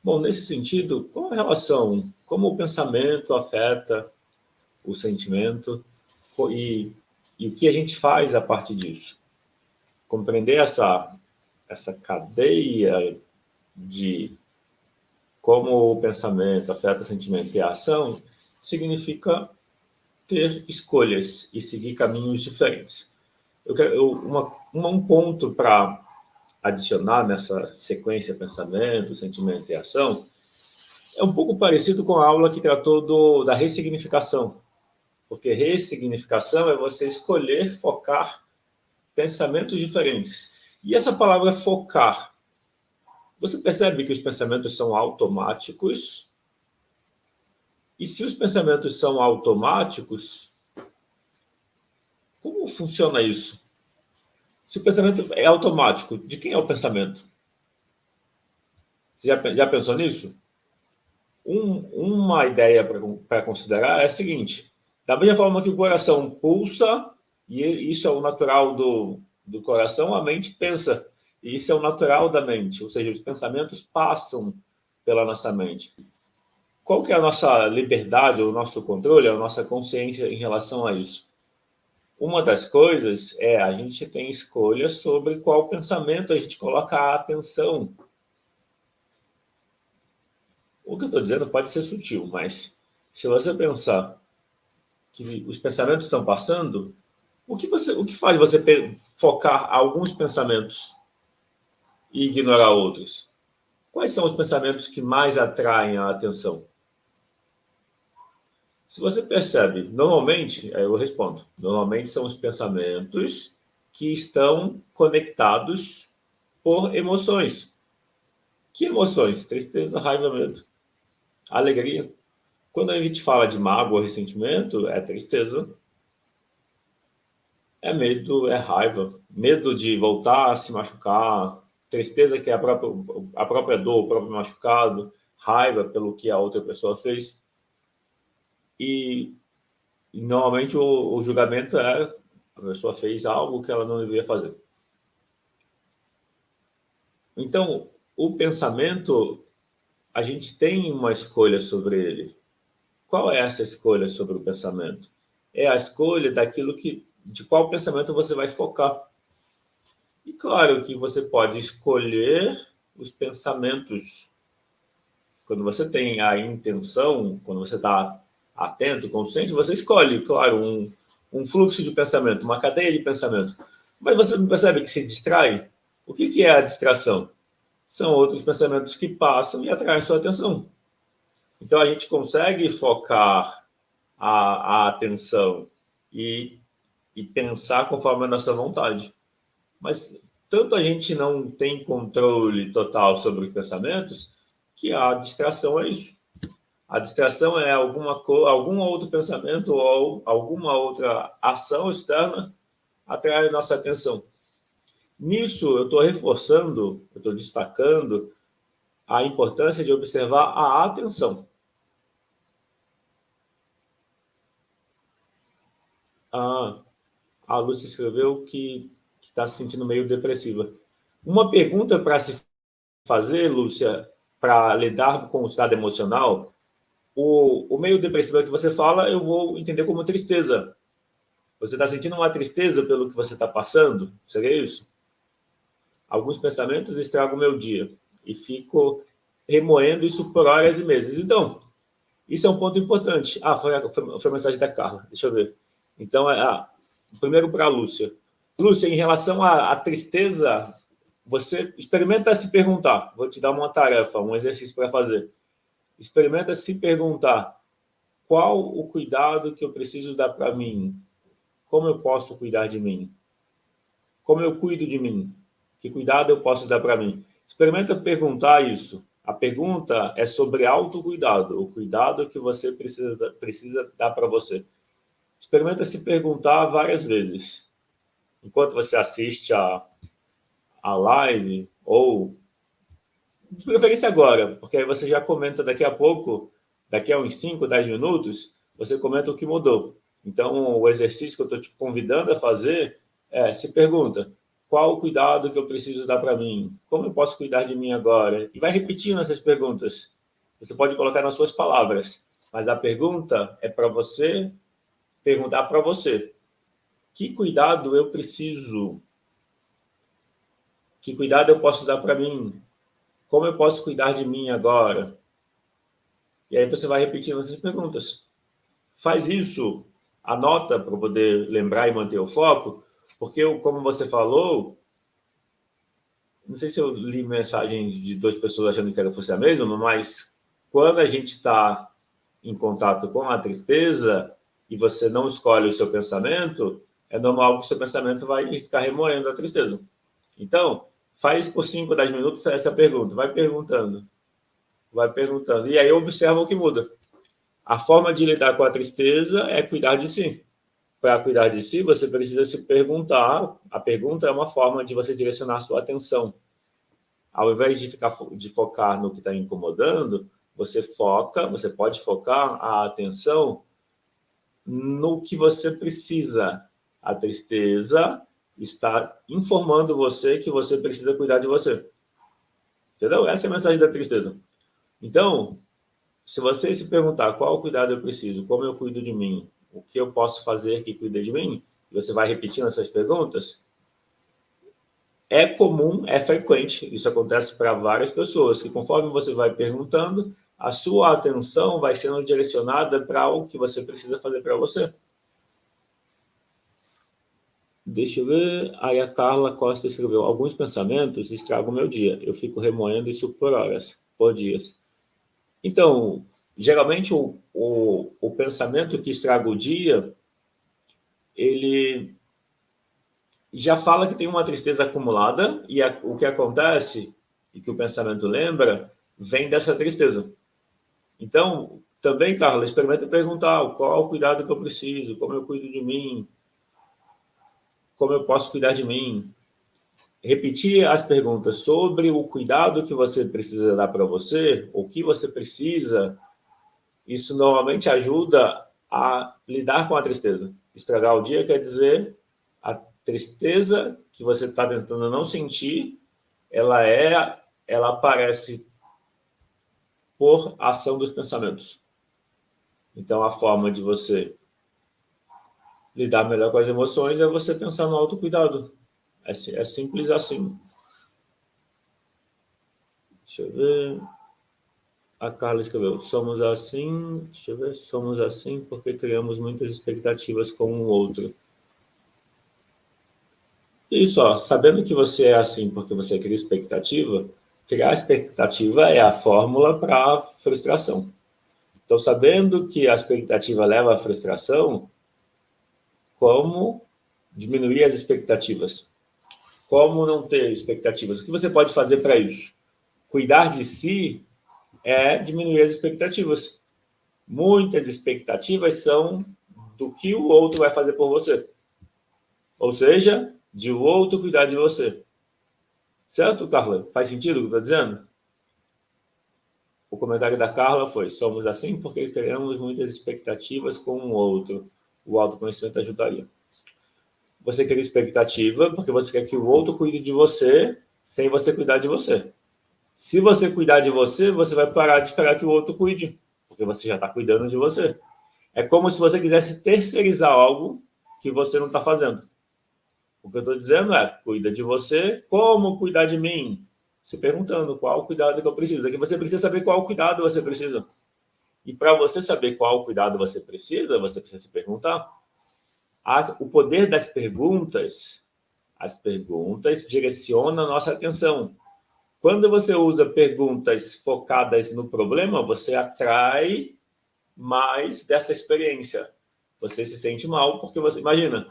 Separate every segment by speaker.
Speaker 1: Bom, nesse sentido, qual a relação, como o pensamento afeta o sentimento e, e o que a gente faz a partir disso? Compreender essa cadeia de como o pensamento afeta o sentimento e a ação significa ter escolhas e seguir caminhos diferentes. Um ponto para adicionar nessa sequência pensamento, sentimento e ação é um pouco parecido com a aula que tratou da ressignificação, porque ressignificação é você escolher focar pensamentos diferentes. E essa palavra focar, você percebe que os pensamentos são automáticos? E se os pensamentos são automáticos, como funciona isso? Se o pensamento é automático, de quem é o pensamento? Você já pensou nisso? Uma ideia para considerar é a seguinte: da mesma forma que o coração pulsa, e isso é o natural do coração, a mente pensa, e isso é o natural da mente, ou seja, os pensamentos passam pela nossa mente. Qual que é a nossa liberdade, ou o nosso controle, a nossa consciência em relação a isso? Uma das coisas é a gente tem escolha sobre qual pensamento a gente coloca a atenção. O que eu estou dizendo pode ser sutil, mas se você pensar que os pensamentos estão passando, o que faz você focar alguns pensamentos e ignorar outros? Quais são os pensamentos que mais atraem a atenção? Se você percebe, normalmente, aí eu respondo, normalmente são os pensamentos que estão conectados por emoções. Que emoções? Tristeza, raiva, medo, alegria. Quando a gente fala de mágoa, ressentimento, é tristeza, é medo, é raiva. Medo de voltar a se machucar, tristeza que é a própria dor, o próprio machucado, raiva pelo que a outra pessoa fez. E, e normalmente o julgamento é a pessoa fez algo que ela não deveria fazer. Então, o pensamento, a gente tem uma escolha sobre ele. Qual é essa escolha sobre o pensamento? É a escolha de qual pensamento você vai focar. E claro que você pode escolher os pensamentos. Quando você tem a intenção, quando você está atento, consciente, você escolhe, claro, um fluxo de pensamento, uma cadeia de pensamento. Mas você não percebe que se distrai? O que é a distração? São outros pensamentos que passam e atraem sua atenção. Então a gente consegue focar a atenção e, e pensar conforme a nossa vontade. Mas tanto a gente não tem controle total sobre os pensamentos que a distração é isso. A distração é algum outro pensamento ou alguma outra ação externa atrai a nossa atenção. Nisso, eu estou reforçando, eu estou destacando a importância de observar a atenção. A Lúcia escreveu que está se sentindo meio depressiva. Uma pergunta para se fazer, Lúcia, para lidar com o estado emocional, o meio depressivo que você fala, eu vou entender como tristeza. Você está sentindo uma tristeza pelo que você está passando? Seria isso? Alguns pensamentos estragam o meu dia e fico remoendo isso por horas e meses. Então, isso é um ponto importante. Foi a mensagem da Carla. Deixa eu ver. Então, primeiro para a Lúcia. Lúcia, em relação à tristeza, você experimenta se perguntar. Vou te dar uma tarefa, um exercício para fazer. Experimenta se perguntar qual o cuidado que eu preciso dar para mim. Como eu posso cuidar de mim? Como eu cuido de mim? Que cuidado eu posso dar para mim? Experimenta perguntar isso. A pergunta é sobre autocuidado, o cuidado que você precisa dar para você. Experimenta se perguntar várias vezes. Enquanto você assiste a live, ou de preferência agora, porque aí você já comenta daqui a pouco, daqui a uns 5, 10 minutos, você comenta o que mudou. Então, o exercício que eu estou te convidando a fazer se pergunta, qual o cuidado que eu preciso dar para mim? Como eu posso cuidar de mim agora? E vai repetindo essas perguntas. Você pode colocar nas suas palavras, mas a pergunta é para você perguntar para você. Que cuidado eu preciso? Que cuidado eu posso dar para mim? Como eu posso cuidar de mim agora? E aí você vai repetindo essas perguntas. Faz isso, anota para poder lembrar e manter o foco, porque, como você falou, não sei se eu li mensagem de duas pessoas achando que era fosse a mesma, mas quando a gente está em contato com a tristeza e você não escolhe o seu pensamento, é normal que o seu pensamento vai ficar remoendo a tristeza. Então, faz por 5, 10 minutos essa pergunta, vai perguntando. E aí observa o que muda. A forma de lidar com a tristeza é cuidar de si. Para cuidar de si, você precisa se perguntar. A pergunta é uma forma de você direcionar a sua atenção. Ao invés de focar no que está incomodando, você pode focar a atenção no que você precisa. A tristeza está informando você que você precisa cuidar de você. Entendeu? Essa é a mensagem da tristeza. Então, se você se perguntar qual cuidado eu preciso, como eu cuido de mim, o que eu posso fazer que cuide de mim, e você vai repetindo essas perguntas, é comum, é frequente, isso acontece para várias pessoas, que conforme você vai perguntando, a sua atenção vai sendo direcionada para algo que você precisa fazer para você. Deixa eu ver. Aí a Carla Costa escreveu: alguns pensamentos estragam meu dia. Eu fico remoendo isso por horas, por dias. Então, geralmente o pensamento que estraga o dia, ele já fala que tem uma tristeza acumulada e o que acontece e que o pensamento lembra vem dessa tristeza. Então, também, Carla, experimenta perguntar qual o cuidado que eu preciso, como eu cuido de mim, como eu posso cuidar de mim. Repetir as perguntas sobre o cuidado que você precisa dar para você, o que você precisa, isso normalmente ajuda a lidar com a tristeza. Estragar o dia quer dizer a tristeza que você está tentando não sentir, ela aparece por ação dos pensamentos. Então, a forma de você lidar melhor com as emoções é você pensar no autocuidado. É simples assim. Deixa eu ver. A Carla escreveu: somos assim, deixa eu ver, somos assim porque criamos muitas expectativas com o outro. Isso, ó, sabendo que você é assim porque você cria expectativa, criar expectativa é a fórmula para a frustração. Então, sabendo que a expectativa leva à frustração, como diminuir as expectativas? Como não ter expectativas? O que você pode fazer para isso? Cuidar de si é diminuir as expectativas. Muitas expectativas são do que o outro vai fazer por você. Ou seja, de o outro cuidar de você. Certo, Carla? Faz sentido o que eu estou dizendo? O comentário da Carla foi: somos assim porque criamos muitas expectativas com o outro. O autoconhecimento ajudaria. Você cria expectativa porque você quer que o outro cuide de você sem você cuidar de você. Se você cuidar de você, você vai parar de esperar que o outro cuide, porque você já está cuidando de você. É como se você quisesse terceirizar algo que você não está fazendo. O que eu estou dizendo é: cuida de você, como cuidar de mim? Se perguntando qual o cuidado que eu preciso. Aqui você precisa saber qual cuidado você precisa. E para você saber qual cuidado você precisa se perguntar. O poder das perguntas, as perguntas direcionam a nossa atenção. Quando você usa perguntas focadas no problema, você atrai mais dessa experiência. Você se sente mal porque você... Imagina,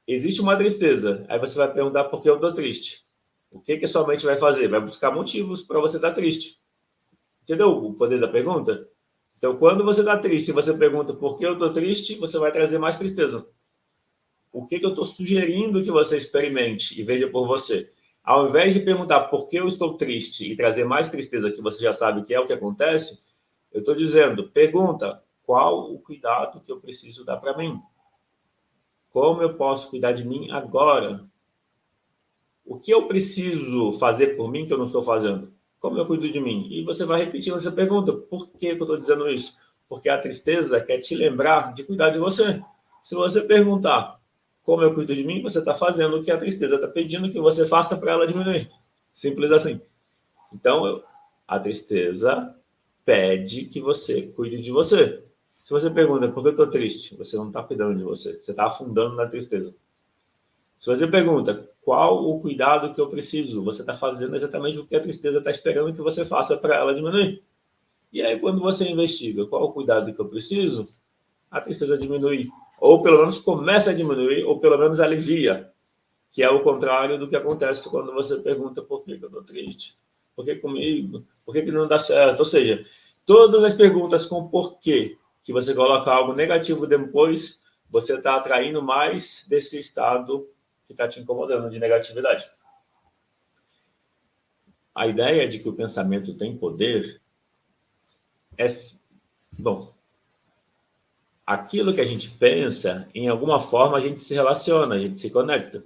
Speaker 1: existe uma tristeza. Aí você vai perguntar por que eu estou triste. O que a sua mente vai fazer? Vai buscar motivos para você estar triste. Entendeu o poder da pergunta? Então, quando você está triste e você pergunta por que eu estou triste, você vai trazer mais tristeza. O que eu estou sugerindo que você experimente e veja por você? Ao invés de perguntar por que eu estou triste e trazer mais tristeza, que você já sabe que é o que acontece, eu estou dizendo: pergunta, qual o cuidado que eu preciso dar para mim? Como eu posso cuidar de mim agora? O que eu preciso fazer por mim que eu não estou fazendo? Como eu cuido de mim? E você vai repetindo essa pergunta. Por que eu estou dizendo isso? Porque a tristeza quer te lembrar de cuidar de você. Se você perguntar como eu cuido de mim, você está fazendo o que a tristeza está pedindo que você faça para ela diminuir. Simples assim. Então, a tristeza pede que você cuide de você. Se você pergunta por que eu estou triste, você não está cuidando de você. Você está afundando na tristeza. Se você pergunta qual o cuidado que eu preciso, você está fazendo exatamente o que a tristeza está esperando que você faça para ela diminuir. E aí, quando você investiga qual o cuidado que eu preciso, a tristeza diminui. Ou pelo menos começa a diminuir, ou pelo menos alivia. Que é o contrário do que acontece quando você pergunta por que eu estou triste, por que comigo, por que não dá certo. Ou seja, todas as perguntas com porquê que você coloca algo negativo depois, você está atraindo mais desse estado que está te incomodando de negatividade. A ideia de que o pensamento tem poder é, bom, aquilo que a gente pensa, em alguma forma a gente se relaciona, a gente se conecta.